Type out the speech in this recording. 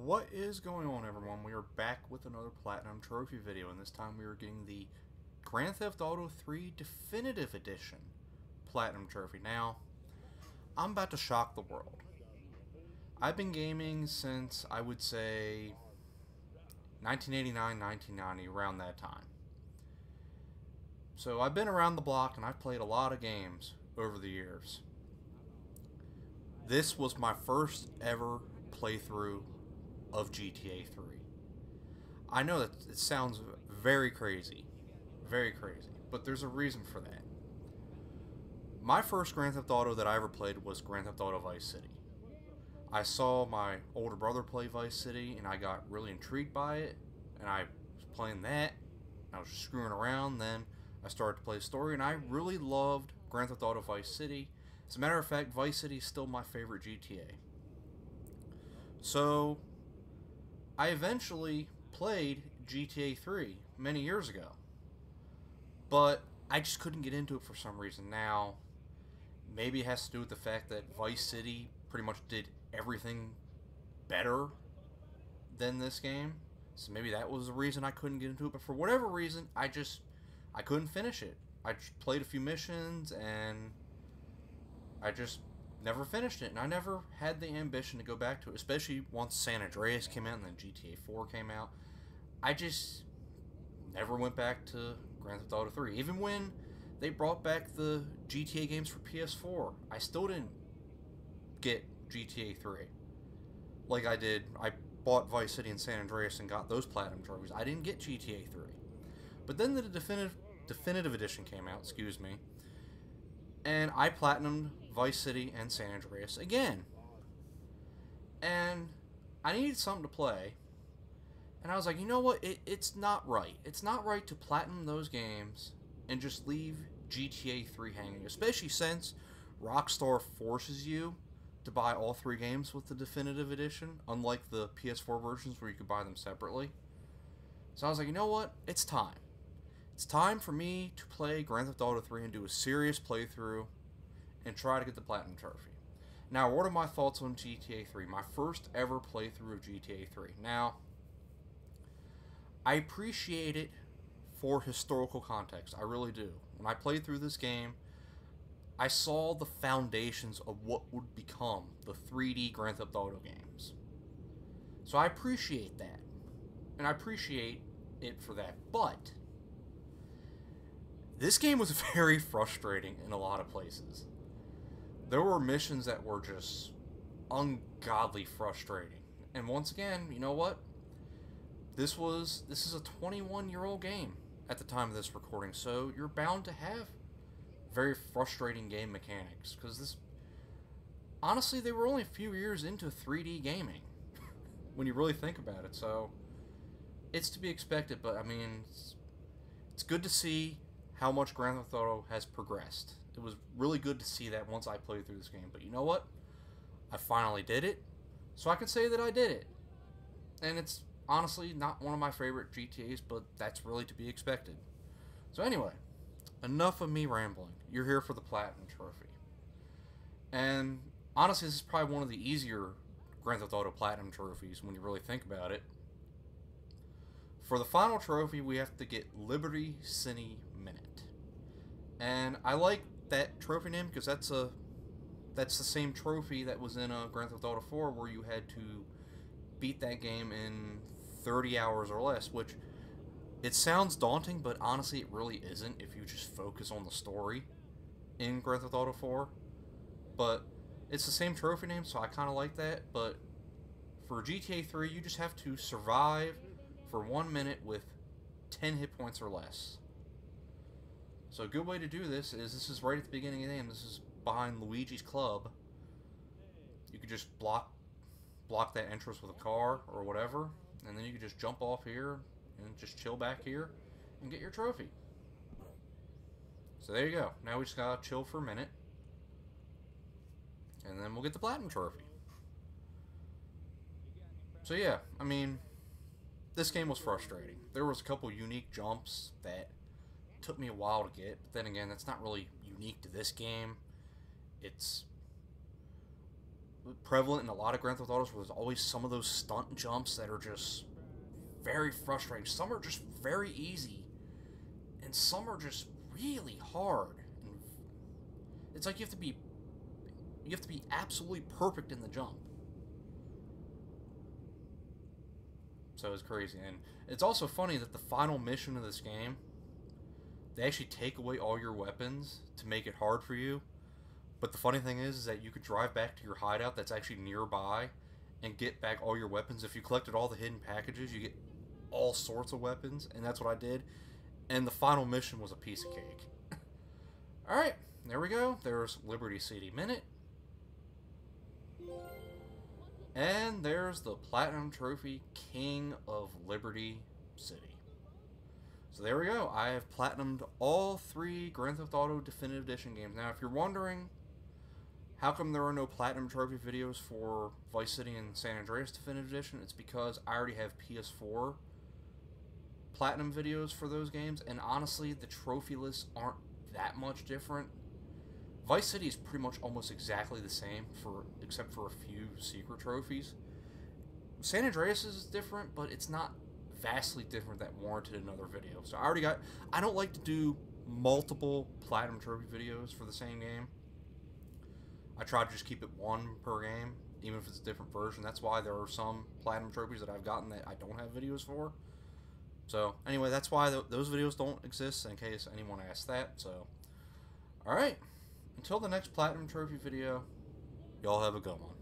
What is going on, everyone? We are back with another Platinum Trophy video, and this time we are getting the Grand Theft Auto 3 Definitive Edition Platinum Trophy. Now, I'm about to shock the world. I've been gaming since, I would say, 1989, 1990, around that time. So I've been around the block, and I've played a lot of games over the years. This was my first ever playthrough of GTA 3. I know that it sounds very crazy, but there's a reason for that. My first Grand Theft Auto that I ever played was Grand Theft Auto Vice City. I saw my older brother play Vice City, and I got really intrigued by it, and I was playing that, and I was just screwing around. Then I started to play the story, and I really loved Grand Theft Auto Vice City. As a matter of fact, Vice City is still my favorite GTA. So I eventually played GTA 3 many years ago, but I just couldn't get into it for some reason. Now, maybe it has to do with the fact that Vice City pretty much did everything better than this game, so maybe that was the reason I couldn't get into it. But for whatever reason, I couldn't finish it. I just played a few missions, and I just never finished it, and I never had the ambition to go back to it, especially once San Andreas came out and then GTA 4 came out. I just never went back to Grand Theft Auto 3. Even when they brought back the GTA games for PS4, I still didn't get GTA 3 like I did. I bought Vice City and San Andreas and got those platinum trophies. I didn't get GTA 3. But then the definitive edition came out, excuse me, and I platinumed Vice City and San Andreas again. And I needed something to play, and I was like, you know what, it's not right. It's not right to platinum those games and just leave GTA 3 hanging, especially since Rockstar forces you to buy all 3 games with the definitive edition, unlike the PS4 versions where you could buy them separately. So I was like, you know what, it's time. It's time for me to play Grand Theft Auto 3 and do a serious playthrough and try to get the Platinum Trophy. Now, what are my thoughts on GTA 3? My first ever playthrough of GTA 3. Now, I appreciate it for historical context. I really do. When I played through this game, I saw the foundations of what would become the 3D Grand Theft Auto games. So I appreciate that. And I appreciate it for that. But this game was very frustrating in a lot of places. There were missions that were just ungodly frustrating. And once again, you know what? This is a 21-year-old game at the time of this recording, so you're bound to have very frustrating game mechanics. Because honestly, they were only a few years into 3D gaming when you really think about it. So it's to be expected, but I mean, it's good to see how much Grand Theft Auto has progressed. It was really good to see that once I played through this game. But you know what? I finally did it, so I can say that I did it. And it's honestly not one of my favorite GTAs, but that's really to be expected. So anyway, enough of me rambling. You're here for the Platinum Trophy. And honestly, this is probably one of the easier Grand Theft Auto Platinum trophies when you really think about it. For the final trophy, we have to get Liberty City Minute. And I like that trophy name because that's the same trophy that was in Grand Theft Auto 4, where you had to beat that game in 30 hours or less, which it sounds daunting, but honestly it really isn't if you just focus on the story in Grand Theft Auto 4. But it's the same trophy name, so I kind of like that. But for GTA 3, you just have to survive for 1 minute with 10 hit points or less. So a good way to do this is right at the beginning of the game. This is behind Luigi's Club. You could just block that entrance with a car or whatever, and then you could just jump off here and just chill back here and get your trophy. So there you go. Now we just gotta chill for a minute, and then we'll get the Platinum Trophy. So yeah, I mean, this game was frustrating. There was a couple unique jumps that took me a while to get, but then again, that's not really unique to this game. It's prevalent in a lot of Grand Theft Autos was always some of those stunt jumps that are just very frustrating. Some are just very easy, and some are just really hard. And it's like you have to be absolutely perfect in the jump. So it's crazy. And it's also funny that the final mission of this game, they actually take away all your weapons to make it hard for you. But the funny thing is that you could drive back to your hideout that's actually nearby and get back all your weapons. If you collected all the hidden packages, you get all sorts of weapons, and that's what I did. And the final mission was a piece of cake. Alright, there we go. There's Liberty City Minute. And there's the Platinum Trophy, King of Liberty City. So there we go. I have platinumed all 3 Grand Theft Auto Definitive Edition games. Now, if you're wondering how come there are no Platinum Trophy videos for Vice City and San Andreas Definitive Edition, it's because I already have PS4 Platinum videos for those games, and honestly, the trophy lists aren't that much different. Vice City is pretty much almost exactly the same, except for a few secret trophies. San Andreas is different, but it's not vastly different that warranted another video. So I don't like to do multiple Platinum Trophy videos for the same game. I try to just keep it one per game, even if it's a different version. That's why there are some Platinum Trophies that I've gotten that I don't have videos for. So, anyway, that's why those videos don't exist, in case anyone asks that. So, alright. Until the next Platinum Trophy video, y'all have a good one.